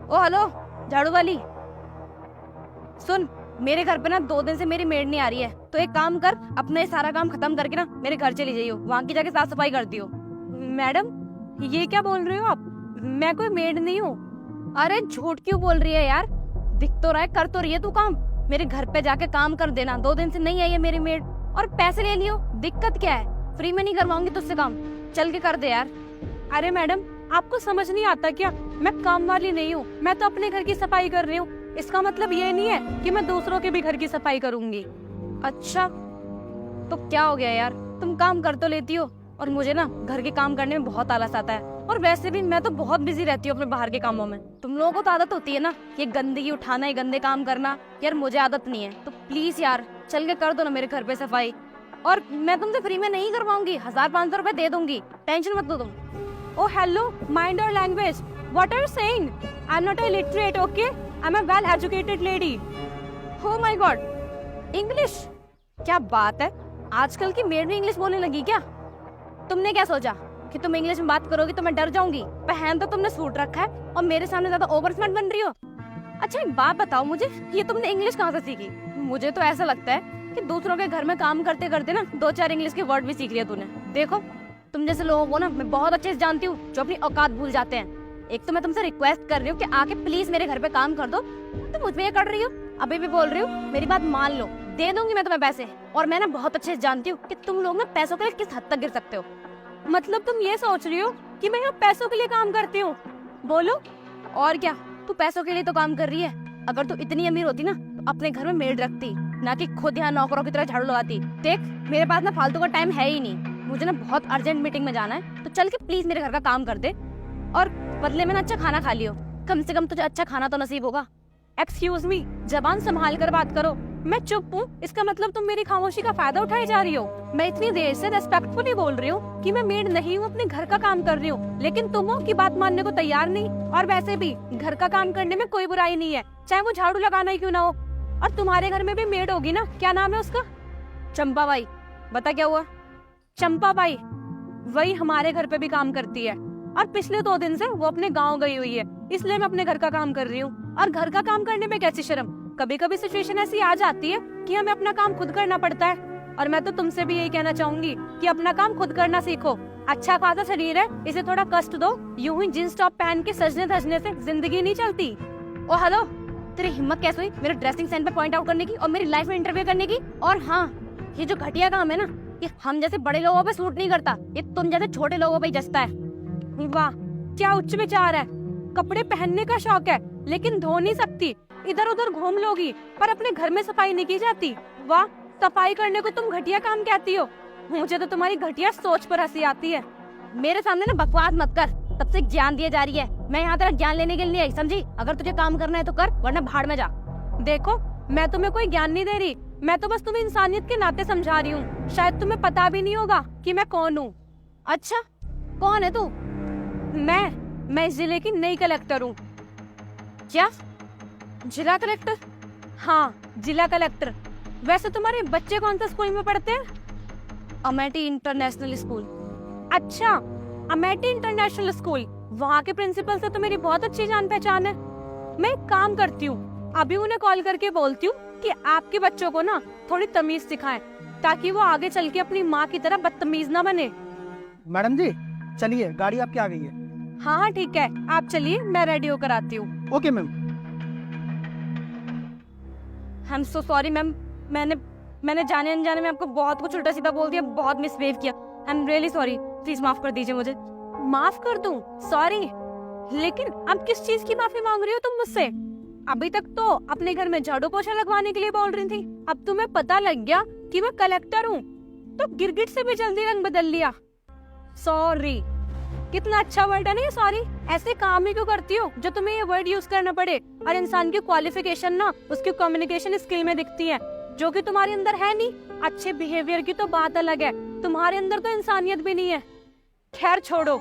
ओ hello, झाड़ू वाली, सुन। मेरे घर पे ना 2 दिन से मेरी मेड नहीं आ रही है, तो एक काम कर, अपना ये सारा काम खत्म करके ना मेरे घर चली जाइयो, वहां की जाके साफ सफाई कर दियो। मैडम, ये क्या बोल रहे हो आप? मैं कोई मेड नहीं हूँ। अरे झूठ क्यों बोल रही है यार? दिख तो रहा है, कर तो रही है तू काम। मेरे घर पे जाके काम कर देना। 2 दिन से नहीं आई है मेरी मेड और पैसे ले लियो। दिक्कत क्या है? फ्री में नहीं करवाऊंगी तुझसे काम, चल के कर दे यार। अरे मैडम, आपको समझ नहीं आता क्या? मैं काम वाली नहीं हूँ, मैं तो अपने घर की सफाई कर रही हूँ। इसका मतलब ये नहीं है कि मैं दूसरों के भी घर की सफाई करूंगी। अच्छा, तो क्या हो गया यार? तुम काम कर तो लेती हो, और मुझे ना घर के काम करने में बहुत आलस आता है। और वैसे भी मैं तो बहुत बिजी रहती हूँ अपने बाहर के कामों में। तुम लोगों को तो आदत होती है ना ये गंदगी उठाना, ये गंदे काम करना। यार मुझे आदत नहीं है, तो प्लीज यार चल के कर दो ना मेरे घर पे सफाई। और मैं तुमसे फ्री में नहीं करवाऊंगी, 1500 रुपए दे दूंगी, टेंशन मत लो तुम। Oh hello, mind your language. What are you saying? I'm not illiterate, okay? I'm a well-educated lady. Oh my God, English? क्या बात है, आजकल की मेड भी इंग्लिश बोलने लगी क्या? तुमने क्या सोचा कि तुम इंग्लिश में बात करोगी तो मैं डर जाऊंगी? पहन तो तुमने सूट रखा है और मेरे सामने ज्यादा ओवर स्मार्ट बन रही हो। अच्छा एक बात बताओ मुझे, ये तुमने इंग्लिश कहाँ से सीखी? मुझे तो ऐसा लगता है कि दूसरों के घर में काम करते करते ना 2-4 इंग्लिश के वर्ड भी सीख लिया तूने। देखो, तुम जैसे लोगों को ना मैं बहुत अच्छे से जानती हूँ जो अपनी औकात भूल जाते हैं। एक तो मैं तुमसे रिक्वेस्ट कर रही हूँ कि आके प्लीज मेरे घर पे काम कर दो, तुम मुझ पे ये कर रही हो। अभी भी बोल रही हूँ, मेरी बात मान लो, दे दूंगी मैं तुम्हें पैसे। और मैं ना बहुत अच्छे से जानती हूँ कि तुम लोग ना पैसों के लिए किस हद तक गिर सकते हो। मतलब तुम ये सोच रही हो कि मैं यहाँ पैसों के लिए काम करती हूँ? बोलो, और क्या, तू पैसों के लिए तो काम कर रही है। अगर तू इतनी अमीर होती ना तो अपने घर में मेड रखती, ना कि खुद यहाँ नौकरों की तरह झाड़ू लगाती। देख, मेरे पास ना फालतू का टाइम है ही नहीं, मुझे ना बहुत अर्जेंट मीटिंग में जाना है, तो चल के प्लीज मेरे घर का काम कर दे। और बदले में ना अच्छा खाना खा लियो, कम से कम तुझे अच्छा खाना तो नसीब होगा। एक्सक्यूज मी, जबान संभाल कर बात करो। मैं चुप हूँ, इसका मतलब तुम मेरी खामोशी का फायदा उठाई जा रही हो। मैं इतनी देर से रेस्पेक्टफुली बोल रही हूँ कि मैं मेड नहीं हूँ, अपने घर का काम कर रही हूँ, लेकिन तुम हो कि बात मानने को तैयार नहीं। और वैसे भी घर का काम करने में कोई बुराई नहीं है, चाहे वो झाड़ू लगाना ही क्यों ना हो। और तुम्हारे घर में भी मेड होगी ना, क्या नाम है उसका? चंपा बाई। बता क्या हुआ? चंपा बाई, वही हमारे घर पे भी काम करती है, और पिछले 2 दिन से वो अपने गांव गई हुई है, इसलिए मैं अपने घर का काम कर रही हूँ। और घर का काम करने में कैसी शर्म? कभी कभी सिचुएशन ऐसी आ जाती है कि हमें अपना काम खुद करना पड़ता है। और मैं तो तुमसे भी यही कहना चाहूंगी कि अपना काम खुद करना सीखो। अच्छा खासा शरीर है, इसे थोड़ा कष्ट दो। यूं ही जींस टॉप पहन के सजने धजने से जिंदगी नहीं चलती। ओ हेलो, तेरी हिम्मत कैसे हुई मेरे ड्रेसिंग सेंस पे पॉइंट आउट करने की और मेरी लाइफ में इंटरव्यू करने की? और हाँ, ये जो घटिया काम है ना, ये हम जैसे बड़े लोगों पे सूट नहीं करता, ये तुम जैसे छोटे लोगों पे ही जचता है। वाह, क्या उच्च विचार है। कपड़े पहनने का शौक है, लेकिन धो नहीं सकती, इधर उधर घूम लोगी, पर अपने घर में सफाई नहीं की जाती। वाह, सफाई करने को तुम घटिया काम कहती हो? मुझे तो तुम्हारी घटिया सोच पर हंसी आती है। मेरे सामने ना बकवास मत कर, तब से ज्ञान दिया जा रही है। मैं यहाँ तेरा ज्ञान लेने के लिए नहीं आई, समझी? अगर तुझे काम करना है तो कर, वरना भाड़ में जा। देखो, मैं तुम्हें कोई ज्ञान नहीं दे रही, मैं तो बस तुम्हें इंसानियत के नाते समझा रही हूँ। शायद तुम्हें पता भी नहीं होगा कि मैं कौन हूँ। अच्छा, कौन है तू? मैं इस जिले की नई कलेक्टर हूँ। क्या? जिला कलेक्टर? हाँ, जिला कलेक्टर। वैसे तुम्हारे बच्चे कौन सा स्कूल में पढ़ते हैं? Amethi international school. अच्छा, अमेठी इंटरनेशनल स्कूल, वहाँ के प्रिंसिपल से तो मेरी बहुत अच्छी जान पहचान है। मैं एक काम करती हूँ, अभी उन्हें कॉल करके बोलती हूँ कि आपके बच्चों को ना थोड़ी तमीज सिखाएं, ताकि वो आगे चल के अपनी माँ की तरह बदतमीज ना बने। मैडम जी, चलिए, गाड़ी आपकी आ गई है। हाँ हाँ ठीक है, आप चलिए, मैं रेडी होकर आती हूँ। Okay ma'am. I am so sorry ma'am, मैंने जाने अनजाने में आपको बहुत कुछ उल्टा सीधा बोल दिया, बहुत मिसबिहेव किया। I am really sorry, please माफ कर दीजिए मुझे। माफ कर दूं? सॉरी, लेकिन अब किस चीज की माफी मांग रही हो तुम मुझसे? अभी तक तो अपने घर में झाड़ू पोछा लगवाने के लिए बोल रही थी, अब तुम्हें पता लग गया कि मैं कलेक्टर हूँ, तो गिरगिट से भी जल्दी रंग बदल लिया। सॉरी, कितना अच्छा वर्ड है ना ये सॉरी। ऐसे काम ही क्यों करती हो जो तुम्हें ये वर्ड यूज करना पड़े? और इंसान की क्वालिफिकेशन ना उसकी कम्युनिकेशन स्किल में दिखती है, जो कि तुम्हारे अंदर है नहीं। अच्छे बिहेवियर की तो बात अलग है, तुम्हारे अंदर तो इंसानियत भी नहीं है। खैर छोड़ो,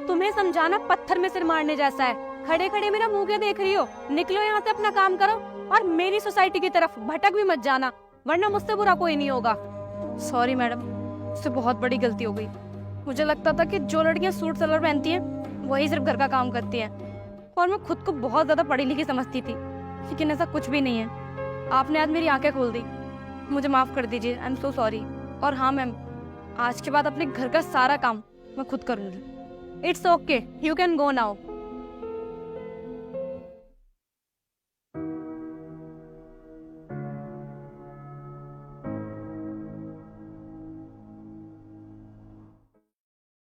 तुम्हें समझाना पत्थर में सिर मारने जैसा है। खड़े खड़े मेरा मुंह क्या देख रही हो? निकलो यहाँ से, अपना काम करो, और मेरी सोसाइटी की तरफ भटक भी मत जाना, वरना मुझसे बुरा कोई नहीं होगा। सॉरी मैडम, मुझसे बहुत बड़ी गलती हो गई। मुझे लगता था कि जो लड़कियां सूट सलवार पहनती हैं वही सिर्फ घर का काम करती हैं। और मैं खुद को बहुत ज्यादा पढ़ी लिखी समझती थी, लेकिन ऐसा कुछ भी नहीं है। आपने आज मेरी आंखें खोल दी, मुझे माफ कर दीजिए। I am so sorry. और हाँ मैम, आज के बाद अपने घर का सारा काम मैं खुद करूंगी। It's okay, you can go now.